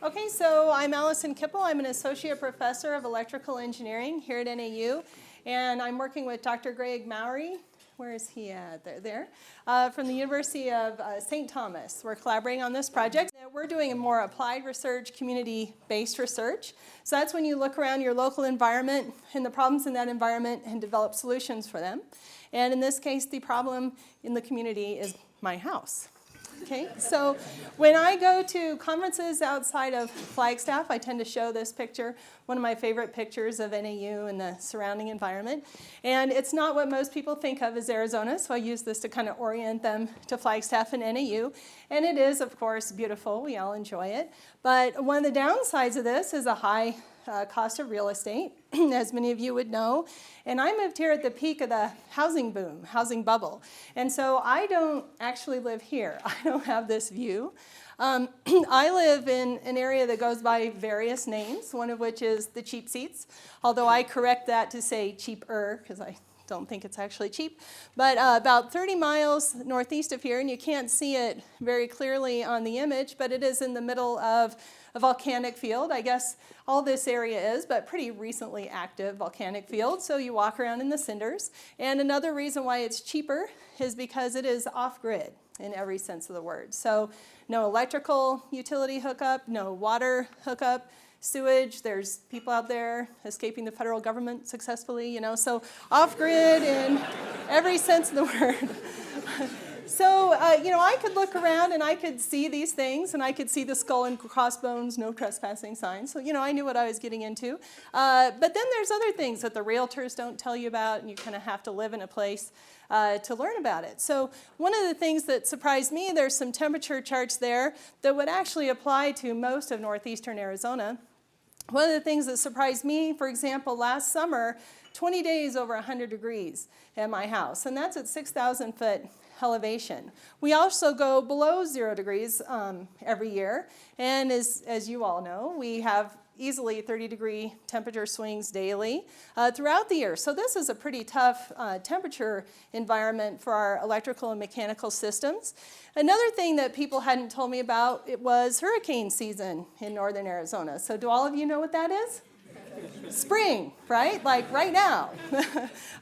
Okay, so I'm Allison Kipple. I'm an associate professor of electrical engineering here at NAU, and I'm working with Dr. Greg Mowry. Where is he at? There. From the University of St. Thomas. We're collaborating on this project. We're doing a more applied research, community-based research. So that's when you look around your local environment and the problems in that environment and develop solutions for them. And in this case, the problem in the community is my house. Okay, so when I go to conferences outside of Flagstaff, I tend to show this picture, one of my favorite pictures of NAU and the surrounding environment. And it's not what most people think of as Arizona, so I use this to kind of orient them to Flagstaff and NAU. And it is, of course, beautiful. We all enjoy it. But one of the downsides of this is a high cost of real estate, as many of you would know. And I moved here at the peak of the housing boom, housing bubble. And so I don't actually live here. I don't have this view. I live in an area that goes by various names, one of which is the cheap seats, although I correct that to say cheaper, because I don't think it's actually cheap. But about 30 miles northeast of here, and you can't see it very clearly on the image, but it is in the middle of a volcanic field. I guess all this area is, but pretty recently active volcanic field. So you walk around in the cinders. And another reason why it's cheaper is because it is off-grid in every sense of the word. So no electrical utility hookup, no water hookup, sewage. There's people out there escaping the federal government successfully, so off-grid in every sense of the word. So, I could look around and I could see these things, and I could see the skull and crossbones, no trespassing signs. So, I knew what I was getting into. But then there's other things that the realtors don't tell you about, and you kind of have to live in a place to learn about it. So one of the things that surprised me, there's some temperature charts there that would actually apply to most of northeastern Arizona. One of the things that surprised me, for example, last summer, 20 days over 100 degrees at my house, and that's at 6,000 foot elevation. We also go below 0 degrees every year, and as you all know, we have easily 30-degree temperature swings daily throughout the year. So this is a pretty tough temperature environment for our electrical and mechanical systems. Another thing that people hadn't told me about, it was hurricane season in northern Arizona. So do all of you know what that is? Spring, right? Like right now.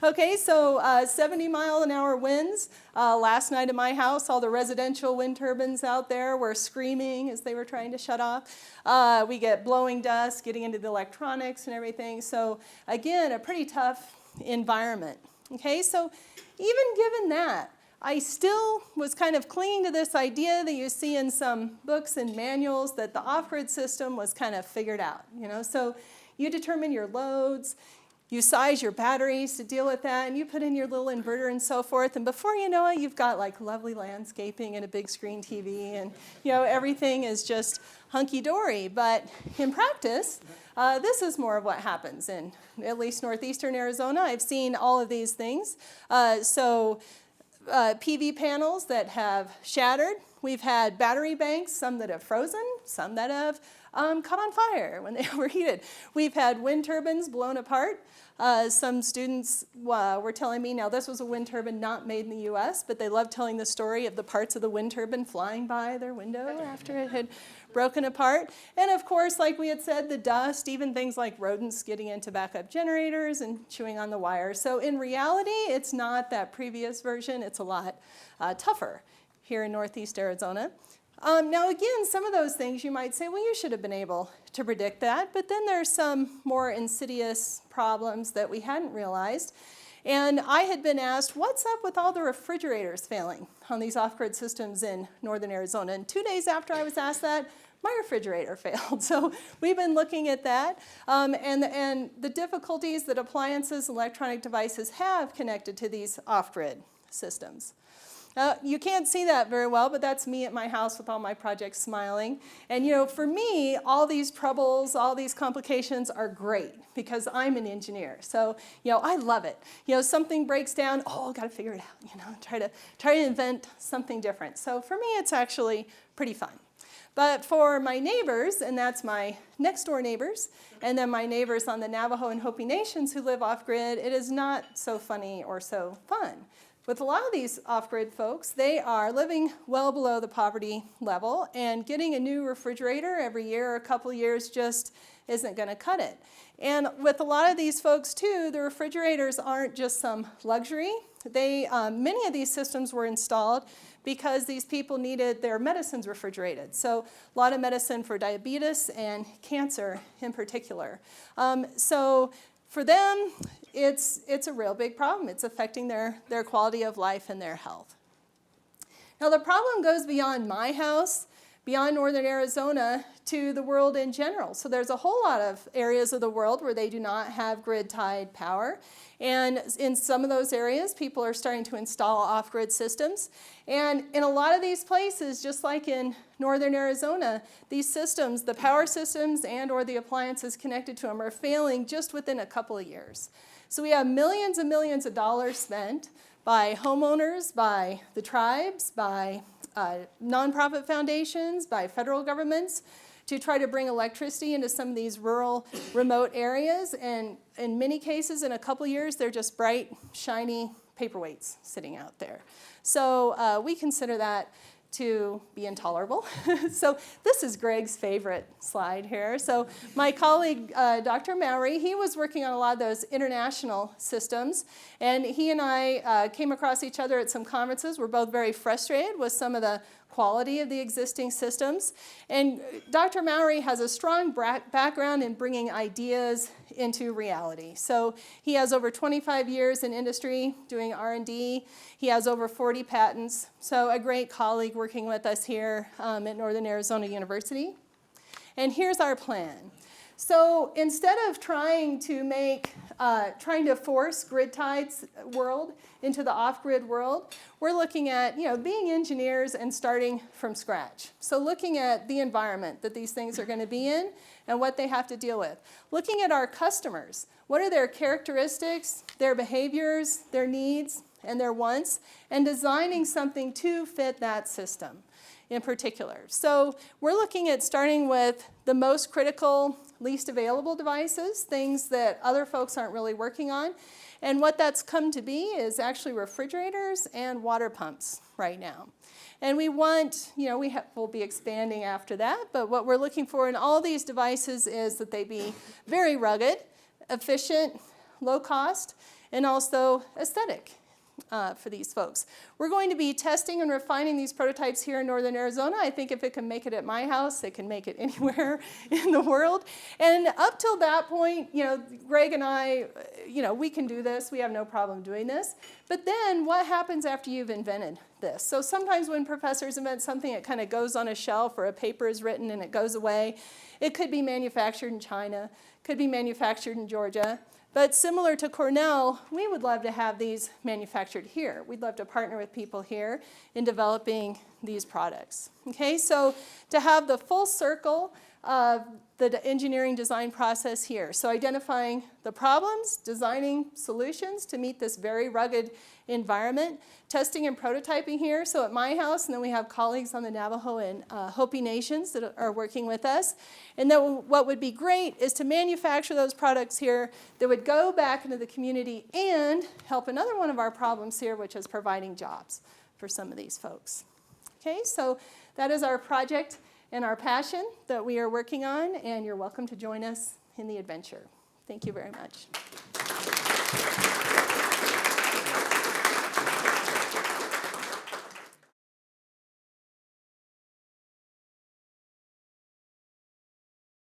Okay, so 70-mile-an-hour winds. Last night at my house, all the residential wind turbines out there were screaming as they were trying to shut off. We get blowing dust, getting into the electronics and everything. So again, a pretty tough environment. Okay, so even given that, I still was kind of clinging to this idea that you see in some books and manuals that the off-grid system was kind of figured out. So you determine your loads, you size your batteries to deal with that, and you put in your little inverter and so forth, and before you know it, you've got like lovely landscaping and a big screen TV, and everything is just hunky-dory. But in practice, this is more of what happens in at least northeastern Arizona. I've seen all of these things. PV panels that have shattered. We've had battery banks, some that have frozen, some that have caught on fire when they overheated. We've had wind turbines blown apart. Some students were telling me, now this was a wind turbine not made in the US, but they love telling the story of the parts of the wind turbine flying by their window after it had broken apart. And of course, like we had said, the dust, even things like rodents getting into backup generators and chewing on the wires. So in reality, it's not that previous version. It's a lot tougher here in northeast Arizona. Now again, some of those things you might say, well, you should have been able to predict that, but then there's some more insidious problems that we hadn't realized. And I had been asked, what's up with all the refrigerators failing on these off-grid systems in northern Arizona? And 2 days after I was asked that, my refrigerator failed. So we've been looking at that and the difficulties that appliances and electronic devices have connected to these off-grid systems. You can't see that very well, but that's me at my house with all my projects smiling. And for me, all these troubles, all these complications are great because I'm an engineer. So I love it. Something breaks down, I've got to figure it out. Try to invent something different. So for me, it's actually pretty fun. But for my neighbors, and that's my next door neighbors, and then my neighbors on the Navajo and Hopi Nations who live off-grid, it is not so funny or so fun. with a lot of these off-grid folks, they are living well below the poverty level, and getting a new refrigerator every year or a couple years just isn't going to cut it. And with a lot of these folks too, the refrigerators aren't just some luxury. Many of these systems were installed because these people needed their medicines refrigerated. So a lot of medicine for diabetes and cancer in particular. So for them, it's a real big problem. It's affecting their quality of life and their health. Now the problem goes beyond my house, beyond northern Arizona, to the world in general. So there's a whole lot of areas of the world where they do not have grid-tied power. And in some of those areas, people are starting to install off-grid systems. And in a lot of these places, just like in northern Arizona, these systems, the power systems and or the appliances connected to them, are failing just within a couple of years. So we have millions and millions of dollars spent by homeowners, by the tribes, by nonprofit foundations, by federal governments, to try to bring electricity into some of these rural, remote areas. And in many cases, in a couple of years, they're just bright, shiny paperweights sitting out there. So we consider that to be intolerable. So this is Greg's favorite slide here. So my colleague, Dr. Mowry, he was working on a lot of those international systems, and he and I came across each other at some conferences. We're both very frustrated with some of the quality of the existing systems. And Dr. Mowry has a strong background in bringing ideas into reality. So he has over 25 years in industry doing R&D. He has over 40 patents. So a great colleague working with us here at Northern Arizona University. And here's our plan. So instead of trying to force grid-tied world into the off-grid world, we're looking at being engineers and starting from scratch. So looking at the environment that these things are going to be in and what they have to deal with. Looking at our customers. What are their characteristics, their behaviors, their needs, and their wants, and designing something to fit that system in particular. So we're looking at starting with the most critical, least available devices, things that other folks aren't really working on. And what that's come to be is actually refrigerators and water pumps right now. And we want, we'll be expanding after that, but what we're looking for in all these devices is that they be very rugged, efficient, low cost, and also aesthetic. For these folks. We're going to be testing and refining these prototypes here in northern Arizona. I think if it can make it at my house, it can make it anywhere in the world. And up till that point, Greg and I, we can do this. We have no problem doing this. But then what happens after you've invented this? So sometimes when professors invent something, it kind of goes on a shelf or a paper is written and it goes away. It could be manufactured in China, could be manufactured in Georgia. But similar to Cornell, we would love to have these manufactured here. We'd love to partner with people here in developing these products. Okay, so to have the full circle of the engineering design process here. So identifying the problems, designing solutions to meet this very rugged environment, testing and prototyping here. So at my house, and then we have colleagues on the Navajo and Hopi nations that are working with us. And then what would be great is to manufacture those products here that would go back into the community and help another one of our problems here, which is providing jobs for some of these folks. Okay, so that is our project and our passion that we are working on, and you're welcome to join us in the adventure. Thank you very much.